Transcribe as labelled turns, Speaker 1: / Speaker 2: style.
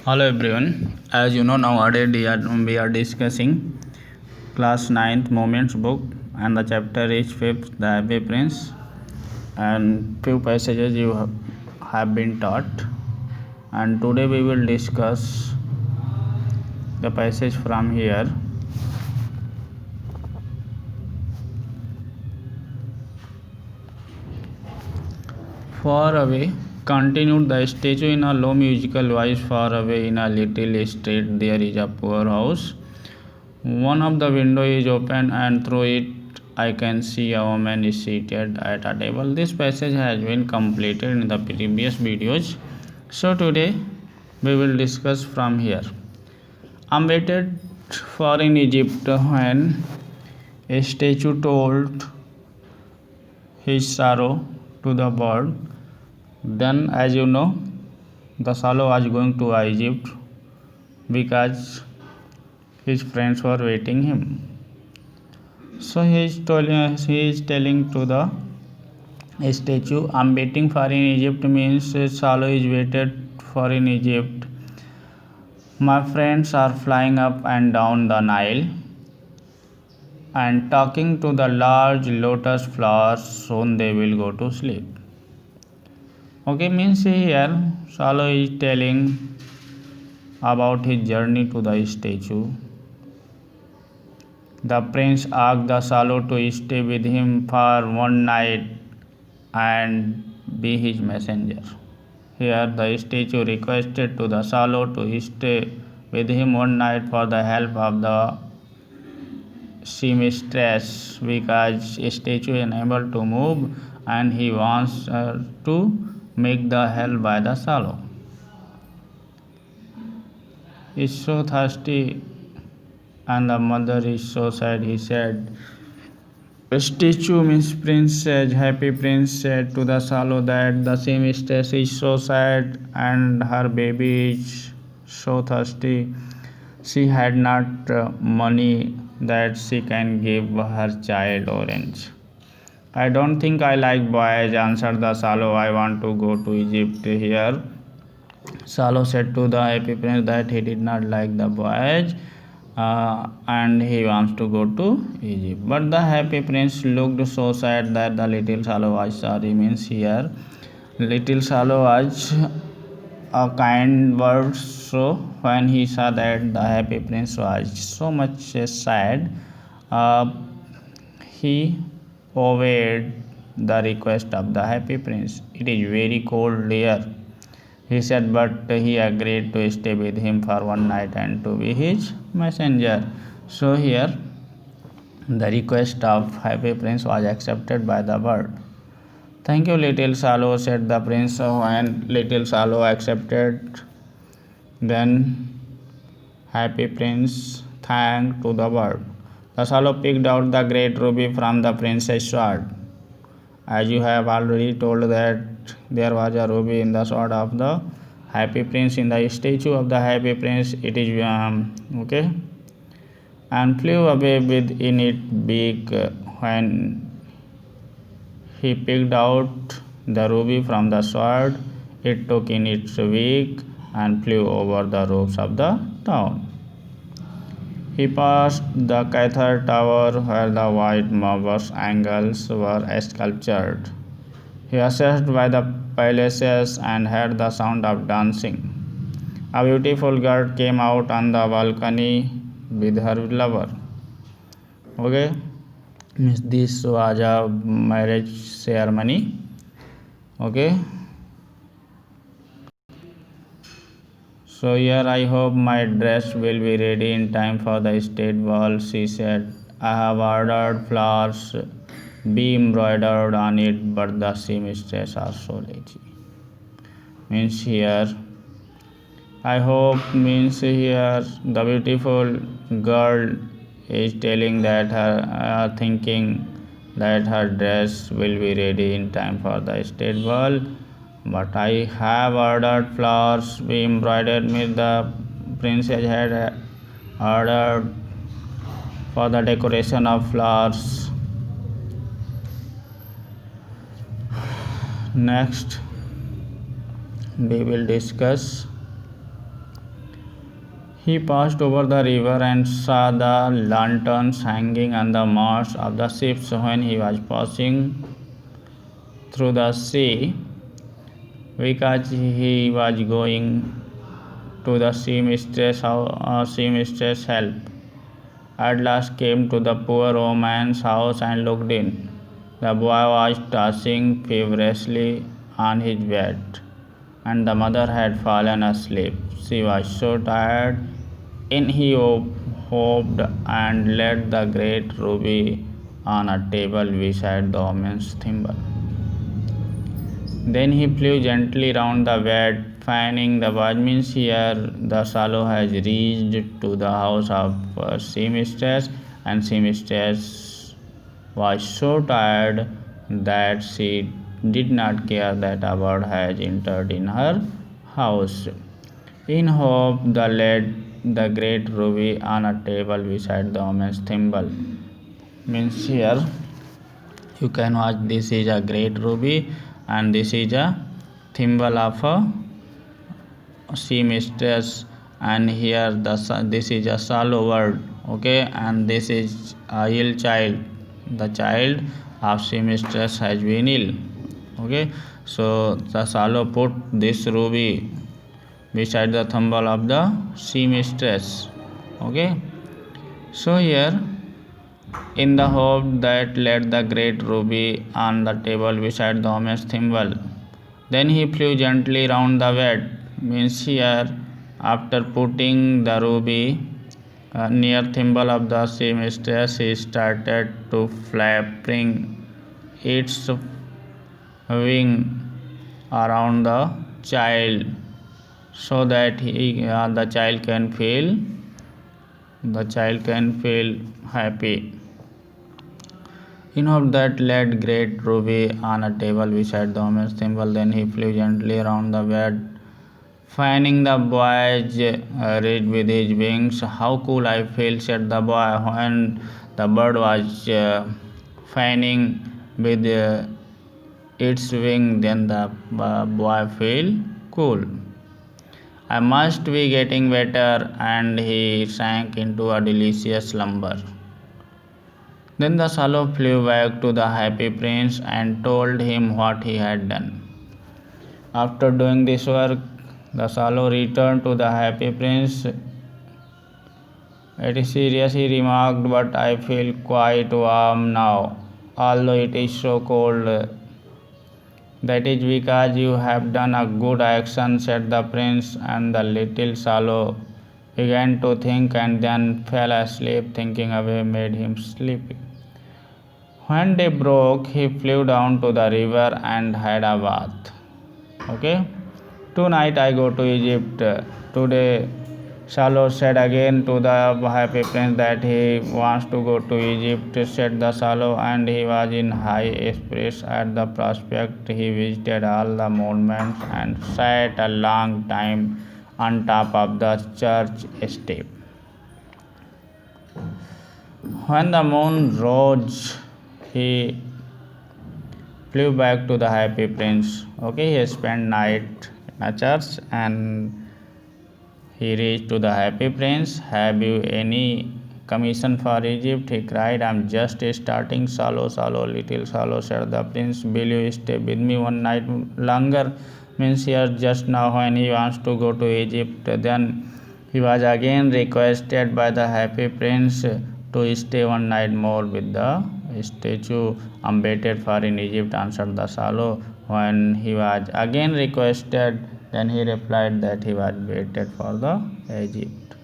Speaker 1: Hello everyone. As you know, nowadays we are discussing class 9th Moments book, and the chapter is 5th, The Happy Prince, and few passages you have been taught. And today we will discuss the passage from here. Far away, continued the statue in a low musical voice. Far away in a little street there is a poor house. One of the window is open, and through it I can see a woman is seated at a table. This passage has been completed in the previous videos, so today we will discuss from here. I'm waited for in Egypt when a statue told his sorrow to the bird. Then, as you know, the swallow was going to Egypt because his friends were waiting him. So he is telling to the statue, I'm waiting for in Egypt means swallow is waited for in Egypt. My friends are flying up and down the Nile and talking to the large lotus flowers, soon they will go to sleep. Okay, means here swallow is telling about his journey to the statue. The prince asked the swallow to stay with him for one night and be his messenger. Here the statue requested to the swallow to stay with him one night for the help of the seamstress, because statue is unable to move and he wants to make the help by the swallow. He is so thirsty and the mother is so sad, he said. Statue means prince said, happy prince said to the swallow that the seamstress is so sad and her baby is so thirsty. She had not money that she can give her child orange. I don't think I like boys, answered the swallow. I want to go to Egypt. Here swallow said to the happy prince that he did not like the boys and he wants to go to Egypt. But the happy prince looked so sad that the little swallow was sorry. Means here little swallow was a kind bird, so when he saw that the happy prince was so much sad, he obeyed the request of the happy prince. It is very cold here, he said, but he agreed to stay with him for one night and to be his messenger. So here the request of happy prince was accepted by the bird. Thank you, little swallow, said the prince. When little swallow accepted, then happy prince thanked to the bird. The swallow picked out the great ruby from the prince's sword. As you have already told that there was a ruby in the sword of the happy prince, in the statue of the happy prince, it is okay, and flew away with in its beak. When he picked out the ruby from the sword, it took in its beak and flew over the roofs of the town. He passed the Cathar Tower where the white marble angles were sculptured. He assessed by the palaces and heard the sound of dancing. A beautiful girl came out on the balcony with her lover. Okay, this was a marriage ceremony. Okay. So here I hope my dress will be ready in time for the state ball, she said. I have ordered flowers be embroidered on it, but the seamstress are so lazy. Means here, I hope means here the beautiful girl is telling that her thinking that her dress will be ready in time for the state ball. But I have ordered flowers be embroidered. Means the princess had ordered for the decoration of flowers. Next we will discuss He passed over the river and saw the lanterns hanging on the masts of the ships when he was passing through the sea, because he was going to the seamstress' help. At last came to the poor woman's house and looked in. The boy was tossing feverishly on his bed, and the mother had fallen asleep. She was so tired, in he hoped and laid the great ruby on a table beside the woman's thimble. Then he flew gently round the bed, fanning the bird. Means here the swallow has reached to the house of seamstress, and seamstress was so tired that she did not care that a bird has entered in her house. In hope, the laid the great ruby on a table beside the woman's thimble. Means here you can watch, this is a great ruby and this is a thimble of a seamstress, and here this is a swallow bird, okay, and this is a ill child. The child of seamstress has been ill, okay. So the swallow put this ruby beside the thimble of the seamstress, okay. So here, in the hope that laid the great ruby on the table beside the woman's thimble. Then he flew gently round the bed. Means here, after putting the ruby near thimble of the seamstress, he started to flapping its wing around the child, so that the child can feel happy. In hope that laid great ruby on a table beside the woman's thimble. Then he flew gently round the bed, fanning the boy's reed with his wings. How cool I feel, said the boy, when the bird was fanning with its wing. Then the boy feel cool. I must be getting better, and he sank into a delicious slumber. Then the swallow flew back to the happy prince and told him what he had done. After doing this work, the swallow returned to the happy prince. It is serious, he remarked, but I feel quite warm now, although it is so cold. That is because you have done a good action, said the prince, and the little swallow began to think and then fell asleep. Thinking away made him sleepy. When day broke, he flew down to the river and had a bath. Okay. Tonight I go to Egypt. Today, swallow said again to the happy prince that he wants to go to Egypt, said the swallow, and he was in high spirits at the prospect. He visited all the monuments and sat a long time on top of the church steep. When the moon rose, he flew back to the happy prince. Okay, he spent night in a church and he reached to the happy prince. Have you any commission for Egypt? He cried. I am just starting. Swallow, swallow, little swallow, said the prince. Will you stay with me one night longer? Means here just now when he wants to go to Egypt. Then he was again requested by the happy prince to stay one night more with the statue waited for in Egypt, answered the swallow. When he was again requested, then he replied that he was waited for the Egypt.